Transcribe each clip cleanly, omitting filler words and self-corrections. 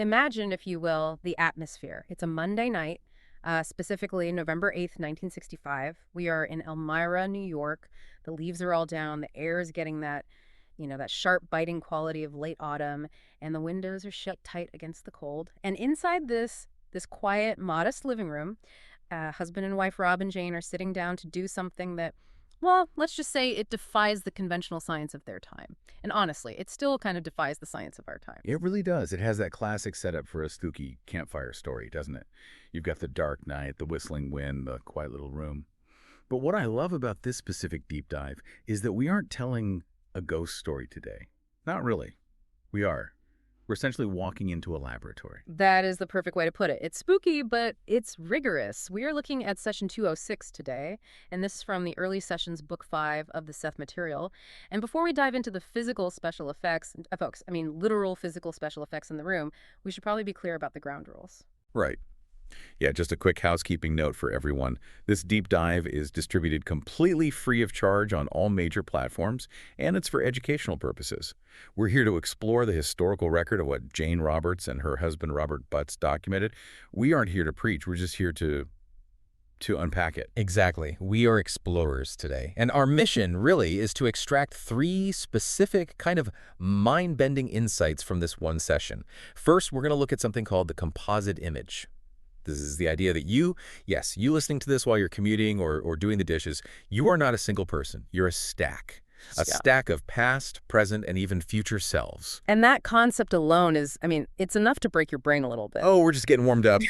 imagine, if you will, the atmosphere. It's a Monday night, specifically November 8th, 1965. We are in Elmira, New York. The leaves are all down. The air is getting that sharp biting quality of late autumn, and the windows are shut tight against the cold. And inside this quiet, modest living room, husband and wife Rob and Jane are sitting down to do something that, well, let's just say it defies the conventional science of their time. And honestly, it still kind of defies the science of our time. It really does. It has that classic setup for a spooky campfire story, doesn't it? You've got the dark night, the whistling wind, the quiet little room. But what I love about this specific deep dive is that we aren't telling a ghost story today. Not really. We are. We're essentially walking into a laboratory. That is the perfect way to put it. It's spooky, but it's rigorous. We are looking at session 206 today, and this is from the early sessions, book 5 of the Seth material. And before we dive into the physical special effects, literal physical special effects in the room, we should probably be clear about the ground rules. Right. Yeah, just a quick housekeeping note for everyone. This deep dive is distributed completely free of charge on all major platforms, and it's for educational purposes. We're here to explore the historical record of what Jane Roberts and her husband Robert Butts documented. We aren't here to preach. We're just here to unpack it. Exactly. We are explorers today. And our mission, really, is to extract 3 specific kind of mind-bending insights from this one session. First, we're going to look at something called the composite image. This is the idea that you listening to this while you're commuting or doing the dishes, you are not a single person. You're a stack. A stack of past, present, and even future selves. And that concept alone is, it's enough to break your brain a little bit. Oh, we're just getting warmed up.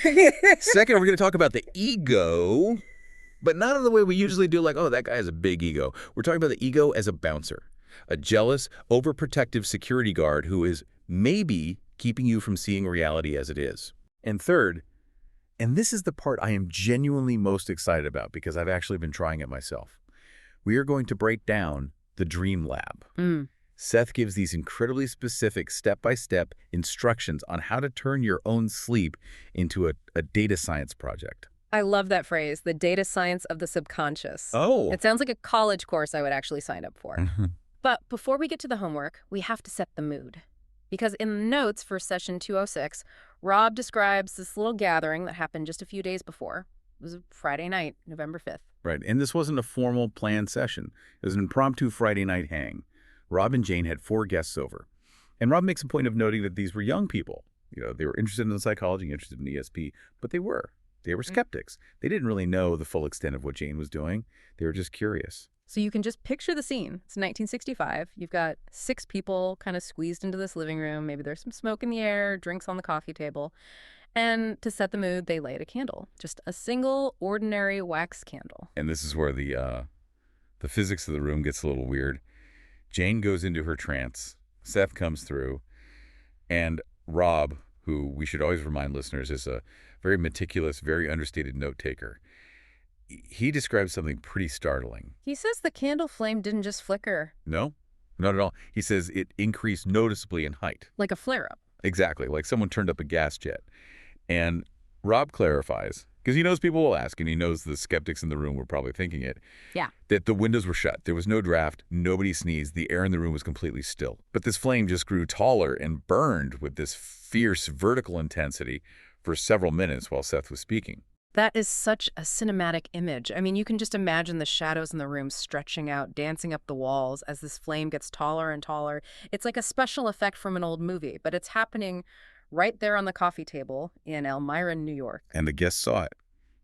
Second, we're going to talk about the ego, but not in the way we usually do, like, oh, that guy has a big ego. We're talking about the ego as a bouncer, a jealous, overprotective security guard who is maybe keeping you from seeing reality as it is. And third, and this is the part I am genuinely most excited about because I've actually been trying it myself, we are going to break down the dream lab. Seth gives these incredibly specific step-by-step instructions on how to turn your own sleep into a data science project. I love that phrase, the data science of the subconscious. Oh. It sounds like a college course I would actually sign up for. But before we get to the homework, we have to set the mood. Because in the notes for session 206, Rob describes this little gathering that happened just a few days before. It was a Friday night, November 5th. Right, and this wasn't a formal planned session. It was an impromptu Friday night hang. Rob and Jane had 4 guests over. And Rob makes a point of noting that these were young people. They were interested in psychology, interested in ESP, but they were skeptics. They didn't really know the full extent of what Jane was doing. They were just curious. So you can just picture the scene. It's 1965. You've got 6 people kind of squeezed into this living room. Maybe there's some smoke in the air, drinks on the coffee table. And to set the mood, they light a candle. Just a single, ordinary wax candle. And this is where the physics of the room gets a little weird. Jane goes into her trance. Seth comes through. And Rob, who we should always remind listeners is a very meticulous, very understated note-taker, he describes something pretty startling. He says the candle flame didn't just flicker. No, not at all. He says it increased noticeably in height. Like a flare-up. Exactly, like someone turned up a gas jet. And Rob clarifies, because he knows people will ask, and he knows the skeptics in the room were probably thinking it, that the windows were shut. There was no draft. Nobody sneezed. The air in the room was completely still. But this flame just grew taller and burned with this fierce vertical intensity for several minutes while Seth was speaking. That is such a cinematic image. You can just imagine the shadows in the room stretching out, dancing up the walls as this flame gets taller and taller. It's like a special effect from an old movie, but it's happening right there on the coffee table in Elmira, New York. And the guests saw it.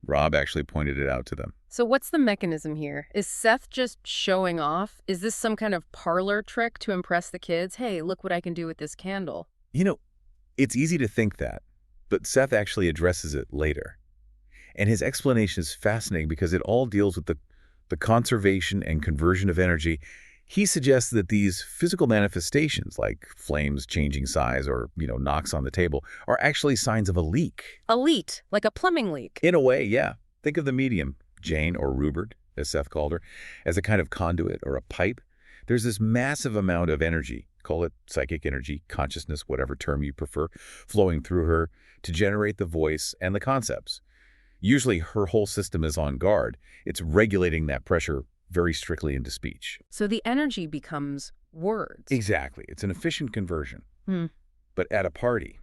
Rob actually pointed it out to them. So what's the mechanism here? Is Seth just showing off? Is this some kind of parlor trick to impress the kids? Hey, look what I can do with this candle. It's easy to think that, but Seth actually addresses it later. And his explanation is fascinating because it all deals with the conservation and conversion of energy. He suggests that these physical manifestations, like flames changing size or, knocks on the table, are actually signs of a leak. A leak, like a plumbing leak. In a way, yeah. Think of the medium, Jane or Ruburt, as Seth called her, as a kind of conduit or a pipe. There's this massive amount of energy, call it psychic energy, consciousness, whatever term you prefer, flowing through her to generate the voice and the concepts. Usually her whole system is on guard. It's regulating that pressure very strictly into speech. So the energy becomes words. Exactly. It's an efficient conversion. But at a party,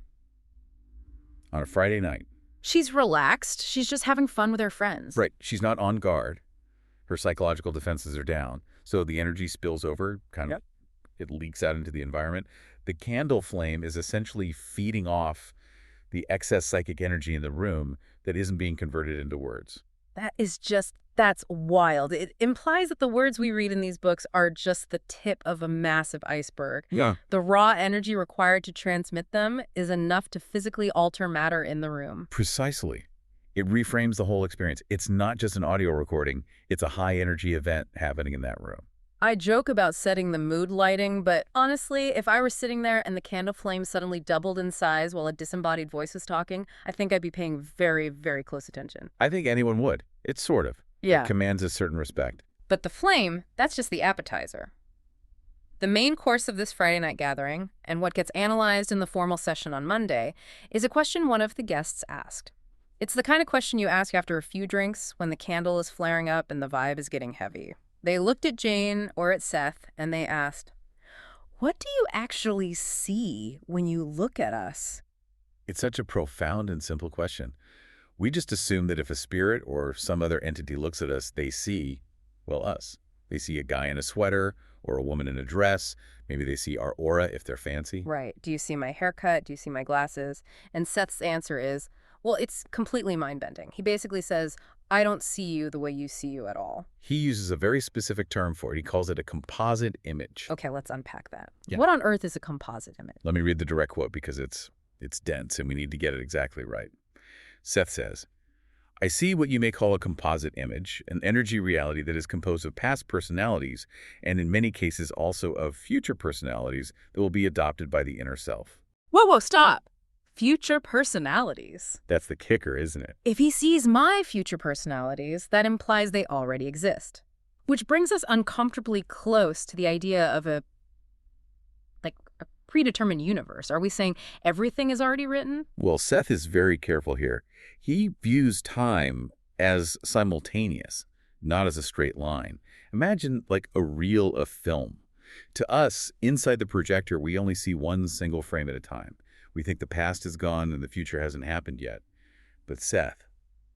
on a Friday night. She's relaxed. She's just having fun with her friends. Right. She's not on guard. Her psychological defenses are down. So the energy spills over, it leaks out into the environment. The candle flame is essentially feeding off the excess psychic energy in the room that isn't being converted into words. That's wild. It implies that the words we read in these books are just the tip of a massive iceberg. Yeah. The raw energy required to transmit them is enough to physically alter matter in the room. Precisely. It reframes the whole experience. It's not just an audio recording. It's a high-energy event happening in that room. I joke about setting the mood lighting, but honestly, if I were sitting there and the candle flame suddenly doubled in size while a disembodied voice was talking, I think I'd be paying very, very close attention. I think anyone would. It's sort of. Yeah. It commands a certain respect. But the flame, that's just the appetizer. The main course of this Friday night gathering, and what gets analyzed in the formal session on Monday, is a question one of the guests asked. It's the kind of question you ask after a few drinks when the candle is flaring up and the vibe is getting heavy. They looked at Jane or at Seth and they asked, "What do you actually see when you look at us?" It's such a profound and simple question. We just assume that if a spirit or some other entity looks at us, they see, well, us. They see a guy in a sweater or a woman in a dress. Maybe they see our aura if they're fancy. Right. Do you see my haircut? Do you see my glasses? And Seth's answer is, well, it's completely mind-bending. He basically says, I don't see you the way you see you at all. He uses a very specific term for it. He calls it a composite image. Okay, let's unpack that. Yeah. What on earth is a composite image? Let me read the direct quote because it's dense and we need to get it exactly right. Seth says, I see what you may call a composite image, an energy reality that is composed of past personalities and in many cases also of future personalities that will be adopted by the inner self. Whoa, stop. Future personalities. That's the kicker, isn't it? If he sees my future personalities, that implies they already exist. Which brings us uncomfortably close to the idea of a predetermined universe. Are we saying everything is already written? Well, Seth is very careful here. He views time as simultaneous, not as a straight line. Imagine like a reel of film. To us, inside the projector, we only see one single frame at a time. We think the past is gone and the future hasn't happened yet. But Seth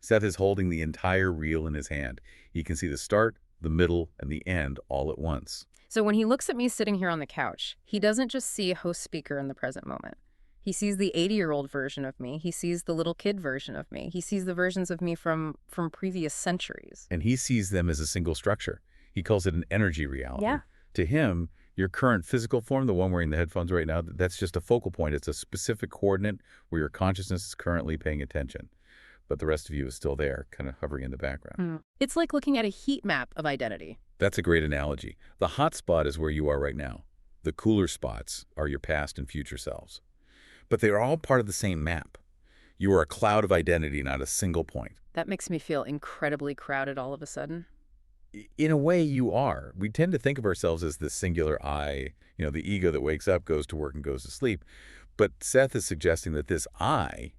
is holding the entire reel in his hand. He can see the start, the middle, and the end all at once. So when he looks at me sitting here on the couch, he doesn't just see a host speaker in the present moment. He sees the 80-year-old version of me. He sees the little kid version of me. He sees the versions of me from previous centuries. And he sees them as a single structure. He calls it an energy reality. Yeah. To him, your current physical form, the one wearing the headphones right now, that's just a focal point. It's a specific coordinate where your consciousness is currently paying attention. But the rest of you is still there, kind of hovering in the background. It's like looking at a heat map of identity. That's a great analogy. The hot spot is where you are right now. The cooler spots are your past and future selves. But they are all part of the same map. You are a cloud of identity, not a single point. That makes me feel incredibly crowded all of a sudden. In a way, you are. We tend to think of ourselves as this singular I, the ego that wakes up, goes to work, and goes to sleep. But Seth is suggesting that this I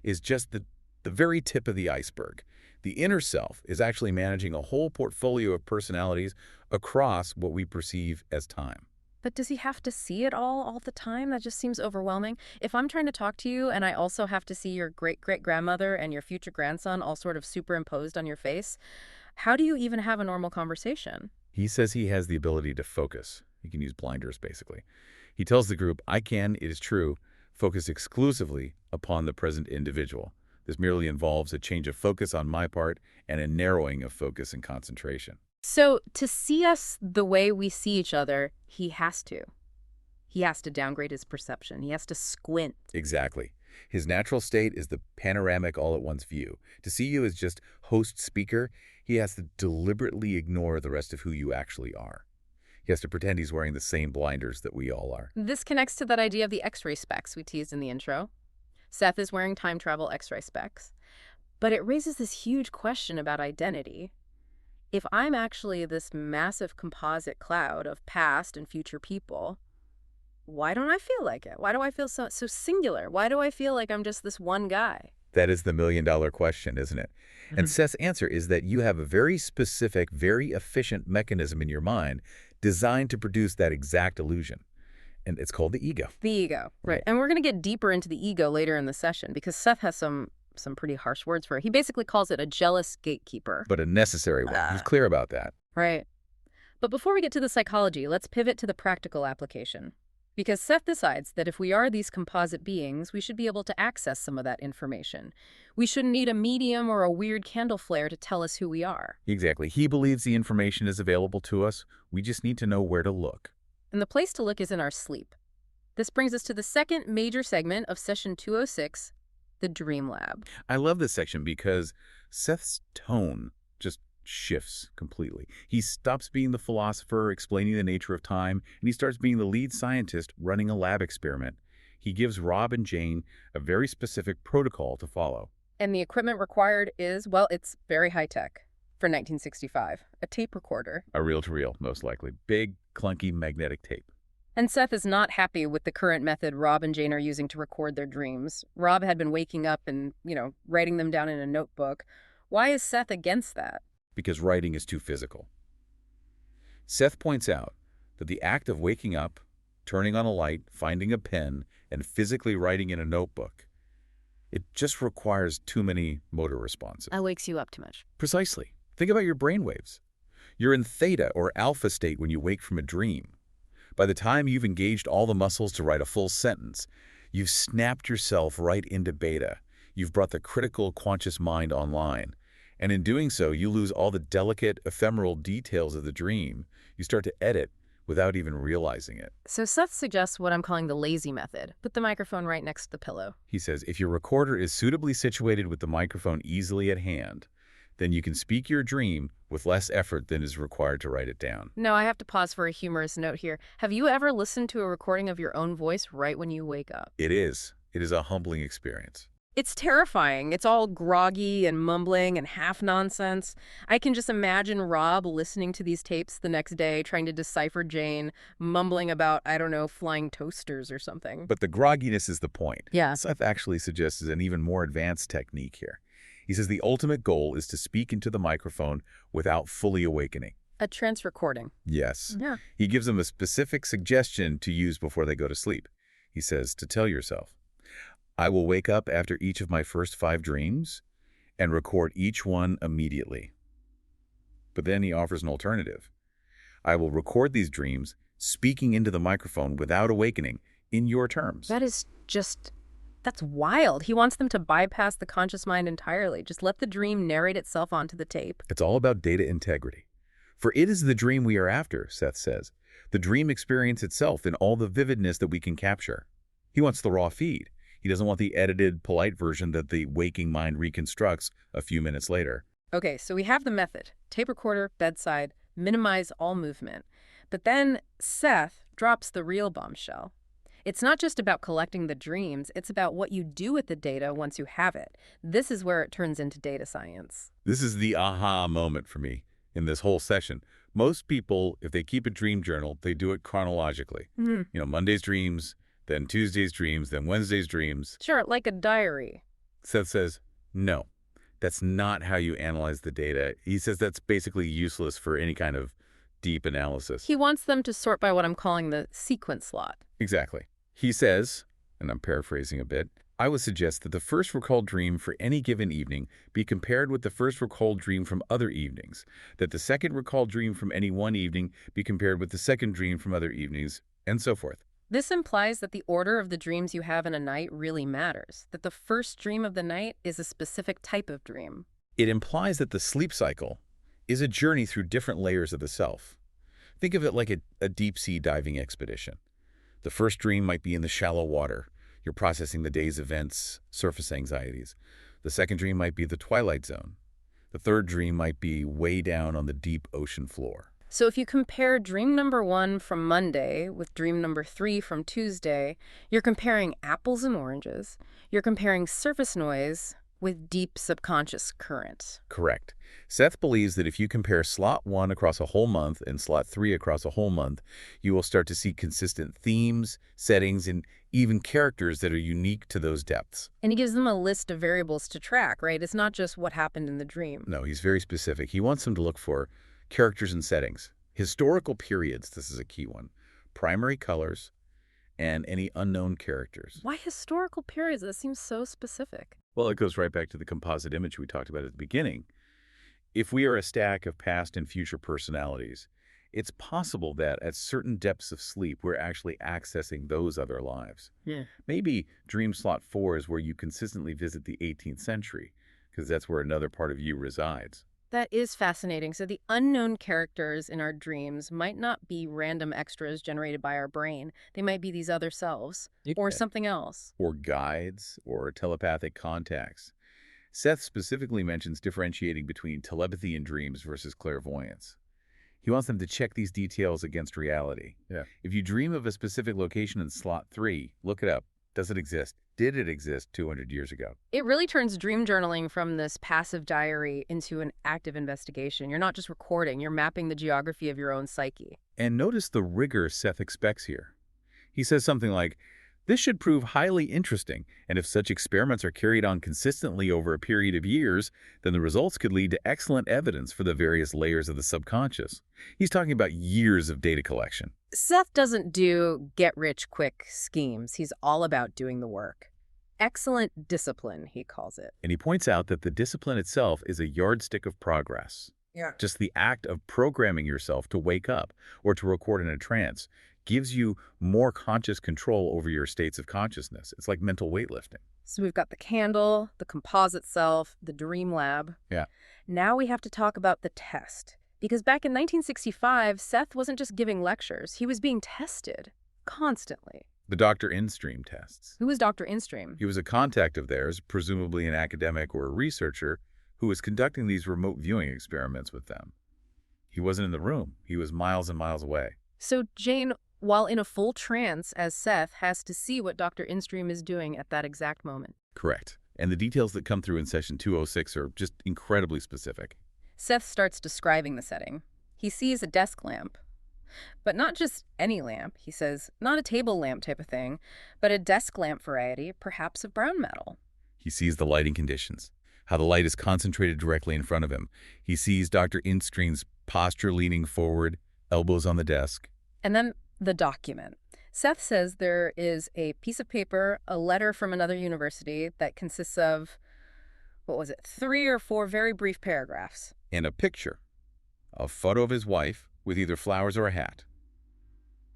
is just the very tip of the iceberg. The inner self is actually managing a whole portfolio of personalities across what we perceive as time. But does he have to see it all the time? That just seems overwhelming. If I'm trying to talk to you and I also have to see your great-great-grandmother and your future grandson all sort of superimposed on your face, how do you even have a normal conversation? He says he has the ability to focus. He can use blinders, basically. He tells the group, I can, it is true, focus exclusively upon the present individual. This merely involves a change of focus on my part and a narrowing of focus and concentration. So to see us the way we see each other, he has to. He has to downgrade his perception. He has to squint. Exactly. His natural state is the panoramic all-at-once view. To see you as just host-speaker, he has to deliberately ignore the rest of who you actually are. He has to pretend he's wearing the same blinders that we all are. This connects to that idea of the X-ray specs we teased in the intro. Seth is wearing time travel X-ray specs. But it raises this huge question about identity. If I'm actually this massive composite cloud of past and future people, why don't I feel like it? Why do I feel so singular? Why do I feel like I'm just this one guy? That is the million-dollar question, isn't it? And Seth's answer is that you have a very specific, very efficient mechanism in your mind designed to produce that exact illusion. And it's called the ego. The ego, right. Right. And we're going to get deeper into the ego later in the session because Seth has some pretty harsh words for it. He basically calls it a jealous gatekeeper. But a necessary one. He's clear about that. Right. But before we get to the psychology, let's pivot to the practical application. Because Seth decides that if we are these composite beings, we should be able to access some of that information. We shouldn't need a medium or a weird candle flare to tell us who we are. Exactly. He believes the information is available to us. We just need to know where to look. And the place to look is in our sleep. This brings us to the second major segment of session 206, the Dream Lab. I love this section because Seth's tone just shifts completely. He stops being the philosopher explaining the nature of time, and he starts being the lead scientist running a lab experiment. He gives Rob and Jane a very specific protocol to follow. And the equipment required is, well, it's very high-tech for 1965. A tape recorder. A reel-to-reel, most likely. Big, clunky magnetic tape. And Seth is not happy with the current method Rob and Jane are using to record their dreams. Rob had been waking up and, writing them down in a notebook. Why is Seth against that? Because writing is too physical. Seth points out that the act of waking up, turning on a light, finding a pen, and physically writing in a notebook, it just requires too many motor responses. That wakes you up too much. Precisely. Think about your brainwaves. You're in theta or alpha state when you wake from a dream. By the time you've engaged all the muscles to write a full sentence, you've snapped yourself right into beta. You've brought the critical conscious mind online. And in doing so, you lose all the delicate, ephemeral details of the dream. You start to edit without even realizing it. So Seth suggests what I'm calling the lazy method. Put the microphone right next to the pillow. He says, if your recorder is suitably situated with the microphone easily at hand, then you can speak your dream with less effort than is required to write it down. No, I have to pause for a humorous note here. Have you ever listened to a recording of your own voice right when you wake up? It is. It is a humbling experience. It's terrifying. It's all groggy and mumbling and half nonsense. I can just imagine Rob listening to these tapes the next day, trying to decipher Jane, mumbling about, I don't know, flying toasters or something. But the grogginess is the point. Yeah. Seth actually suggests an even more advanced technique here. He says the ultimate goal is to speak into the microphone without fully awakening. A trance recording. Yes. Yeah. He gives them a specific suggestion to use before they go to sleep. He says to tell yourself, I will wake up after each of my first 5 dreams and record each one immediately. But then he offers an alternative. I will record these dreams speaking into the microphone without awakening in your terms. That's wild. He wants them to bypass the conscious mind entirely. Just let the dream narrate itself onto the tape. It's all about data integrity. For it is the dream we are after, Seth says. The dream experience itself in all the vividness that we can capture. He wants the raw feed. He doesn't want the edited, polite version that the waking mind reconstructs a few minutes later. Okay, so we have the method. Tape recorder, bedside, minimize all movement. But then Seth drops the real bombshell. It's not just about collecting the dreams, it's about what you do with the data once you have it. This is where it turns into data science. This is the aha moment for me in this whole session. Most people, if they keep a dream journal, they do it chronologically. Monday's dreams, then Tuesday's dreams, then Wednesday's dreams. Sure, like a diary. Seth says, no, that's not how you analyze the data. He says that's basically useless for any kind of deep analysis. He wants them to sort by what I'm calling the sequence slot. Exactly. He says, and I'm paraphrasing a bit, I would suggest that the first recalled dream for any given evening be compared with the first recalled dream from other evenings, that the second recalled dream from any one evening be compared with the second dream from other evenings, and so forth. This implies that the order of the dreams you have in a night really matters, that the first dream of the night is a specific type of dream. It implies that the sleep cycle is a journey through different layers of the self. Think of it like a deep-sea diving expedition. The first dream might be in the shallow water. You're processing the day's events, surface anxieties. The second dream might be the twilight zone. The third dream might be way down on the deep ocean floor. So if you compare dream number 1 from Monday with dream number 3 from Tuesday, you're comparing apples and oranges. You're comparing surface noise with deep subconscious current. Correct. Seth believes that if you compare slot 1 across a whole month and slot 3 across a whole month, you will start to see consistent themes, settings, and even characters that are unique to those depths. And he gives them a list of variables to track, right? It's not just what happened in the dream. No, he's very specific. He wants them to look for characters and settings. Historical periods, this is a key one. Primary colors, and any unknown characters. Why historical periods? That seems so specific. Well, it goes right back to the composite image we talked about at the beginning. If we are a stack of past and future personalities, it's possible that at certain depths of sleep, we're actually accessing those other lives. Yeah. Maybe dream slot 4 is where you consistently visit the 18th century, because that's where another part of you resides. That is fascinating. So the unknown characters in our dreams might not be random extras generated by our brain. They might be these other selves or something else. Or guides, or telepathic contacts. Seth specifically mentions differentiating between telepathy in dreams versus clairvoyance. He wants them to check these details against reality. Yeah. If you dream of a specific location in slot 3, look it up. Does it exist? Did it exist 200 years ago? It really turns dream journaling from this passive diary into an active investigation. You're not just recording, you're mapping the geography of your own psyche. And notice the rigor Seth expects here. He says something like, "This should prove highly interesting, and if such experiments are carried on consistently over a period of years, then the results could lead to excellent evidence for the various layers of the subconscious." He's talking about years of data collection. Seth doesn't do get-rich-quick schemes. He's all about doing the work. Excellent discipline, he calls it. And he points out that the discipline itself is a yardstick of progress. Yeah. Just the act of programming yourself to wake up or to record in a trance gives you more conscious control over your states of consciousness. It's like mental weightlifting. So we've got the candle, the composite self, the dream lab. Yeah. Now we have to talk about the test. Because back in 1965, Seth wasn't just giving lectures. He was being tested constantly. The Dr. In-Stream tests. Who was Dr. In-Stream? He was a contact of theirs, presumably an academic or a researcher, who was conducting these remote viewing experiments with them. He wasn't in the room. He was miles and miles away. So Jane, while in a full trance as Seth, has to see what Dr. In-Stream is doing at that exact moment. Correct. And the details that come through in session 206 are just incredibly specific. Seth starts describing the setting. He sees a desk lamp. But not just any lamp, he says, not a table lamp type of thing, but a desk lamp variety, perhaps of brown metal. He sees the lighting conditions, how the light is concentrated directly in front of him. He sees Dr. In-Stream's posture leaning forward, elbows on the desk. And then the document. Seth says there is a piece of paper, a letter from another university that consists of, 3 or 4 very brief paragraphs. And a picture, a photo of his wife with either flowers or a hat.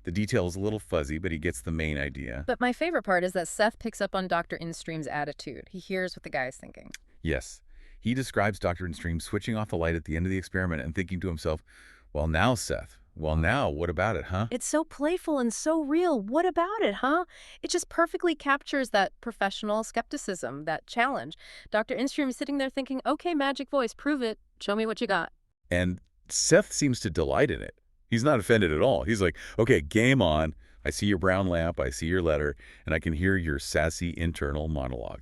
The detail is a little fuzzy, but he gets the main idea. But my favorite part is that Seth picks up on Dr. In-Stream's attitude. He hears what the guy is thinking. Yes. He describes Dr. In-Stream switching off the light at the end of the experiment and thinking to himself, well, now, Seth, well, now, what about it, huh? It's so playful and so real. What about it, huh? It just perfectly captures that professional skepticism, that challenge. Dr. In-Stream is sitting there thinking, okay, magic voice, prove it. Show me what you got. And Seth seems to delight in it. He's not offended at all. He's like, okay, game on. I see your brown lamp, I see your letter, and I can hear your sassy internal monologue.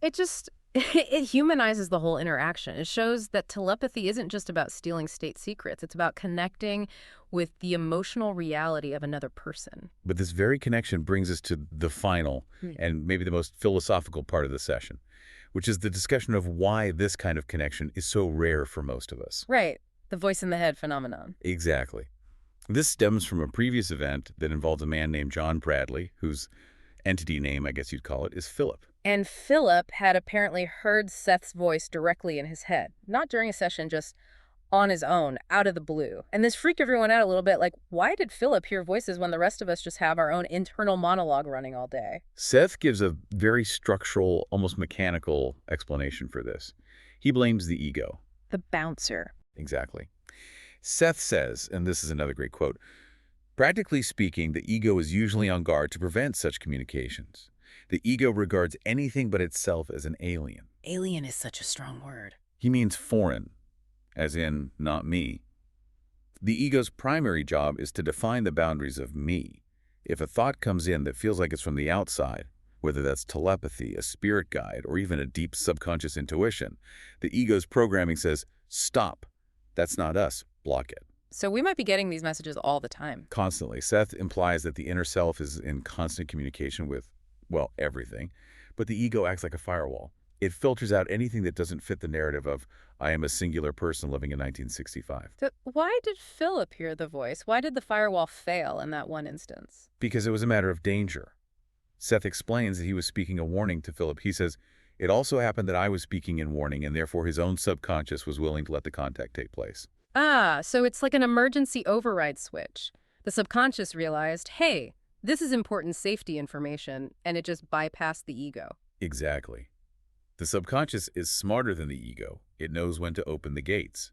It humanizes the whole interaction. It shows that telepathy isn't just about stealing state secrets. It's about connecting with the emotional reality of another person. But this very connection brings us to the final and maybe the most philosophical part of the session, which is the discussion of why this kind of connection is so rare for most of us. Right. The voice in the head phenomenon. Exactly. This stems from a previous event that involved a man named John Bradley, whose entity name, I guess you'd call it, is Philip. And Philip had apparently heard Seth's voice directly in his head. Not during a session, just on his own, out of the blue. And this freaked everyone out a little bit. Like, why did Philip hear voices when the rest of us just have our own internal monologue running all day? Seth gives a very structural, almost mechanical explanation for this. He blames the ego. The bouncer. Exactly. Seth says, and this is another great quote, practically speaking, the ego is usually on guard to prevent such communications. The ego regards anything but itself as an alien. Alien is such a strong word. He means foreign, as in not me. The ego's primary job is to define the boundaries of me. If a thought comes in that feels like it's from the outside, whether that's telepathy, a spirit guide, or even a deep subconscious intuition, the ego's programming says, stop. That's not us. Block it. So we might be getting these messages all the time. Constantly. Seth implies that the inner self is in constant communication with, well, everything, but the ego acts like a firewall. It filters out anything that doesn't fit the narrative of, I am a singular person living in 1965. So why did Philip hear the voice? Why did the firewall fail in that one instance? Because it was a matter of danger. Seth explains that he was speaking a warning to Philip. He says, it also happened that I was speaking in warning, and therefore his own subconscious was willing to let the contact take place. Ah, so it's like an emergency override switch. The subconscious realized, hey, this is important safety information, and it just bypassed the ego. Exactly. The subconscious is smarter than the ego. It knows when to open the gates.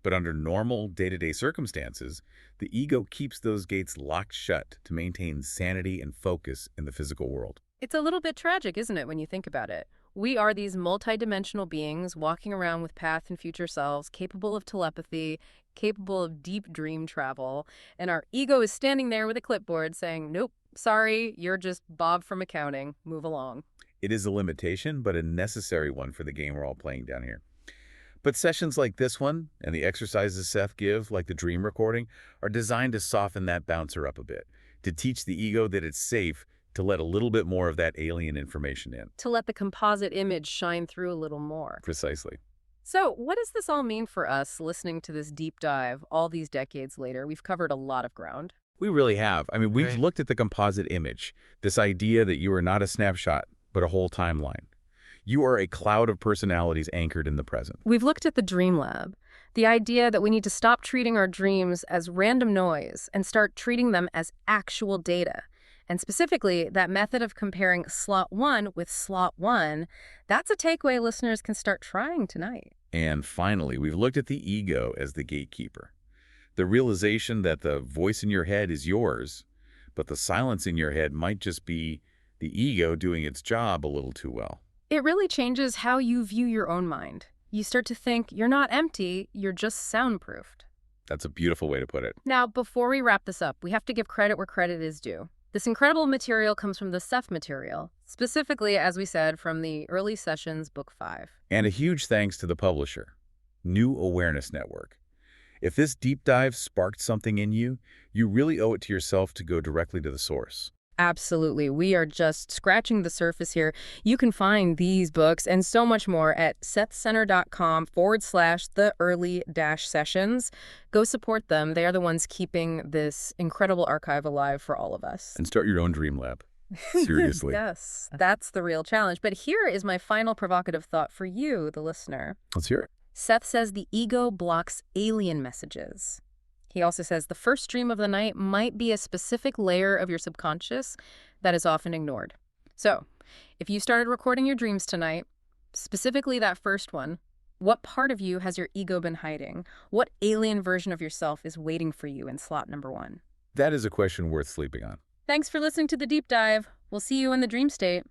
But under normal day-to-day circumstances, the ego keeps those gates locked shut to maintain sanity and focus in the physical world. It's a little bit tragic, isn't it, when you think about it? We are these multidimensional beings walking around with past and future selves, capable of telepathy, capable of deep dream travel, and our ego is standing there with a clipboard saying, nope, sorry, you're just Bob from accounting, move along. It is a limitation, but a necessary one for the game we're all playing down here. But sessions like this one, and the exercises Seth give, like the dream recording, are designed to soften that bouncer up a bit, to teach the ego that it's safe to let a little bit more of that alien information in. To let the composite image shine through a little more. Precisely. So what does this all mean for us listening to this deep dive all these decades later? We've covered a lot of ground. We really have. I mean, we've Right. looked at the composite image, this idea that you are not a snapshot, but a whole timeline. You are a cloud of personalities anchored in the present. We've looked at the dream lab, the idea that we need to stop treating our dreams as random noise and start treating them as actual data. And specifically, that method of comparing slot 1 with slot 1, that's a takeaway listeners can start trying tonight. And finally, we've looked at the ego as the gatekeeper. The realization that the voice in your head is yours, but the silence in your head might just be the ego doing its job a little too well. It really changes how you view your own mind. You start to think you're not empty, you're just soundproofed. That's a beautiful way to put it. Now, before we wrap this up, we have to give credit where credit is due. This incredible material comes from the Seth material, specifically, as we said, from the Early Sessions, Book 5. And a huge thanks to the publisher, New Awareness Network. If this deep dive sparked something in you, you really owe it to yourself to go directly to the source. Absolutely. We are just scratching the surface here. You can find these books and so much more at sethcenter.com/the-early-sessions. Go support them. They are the ones keeping this incredible archive alive for all of us. And start your own dream lab. Seriously. Yes, that's the real challenge. But here is my final provocative thought for you, the listener. Let's hear it. Seth says the ego blocks alien messages. He also says the first dream of the night might be a specific layer of your subconscious that is often ignored. So, if you started recording your dreams tonight, specifically that first one, what part of you has your ego been hiding? What alien version of yourself is waiting for you in slot number 1? That is a question worth sleeping on. Thanks for listening to The Deep Dive. We'll see you in the dream state.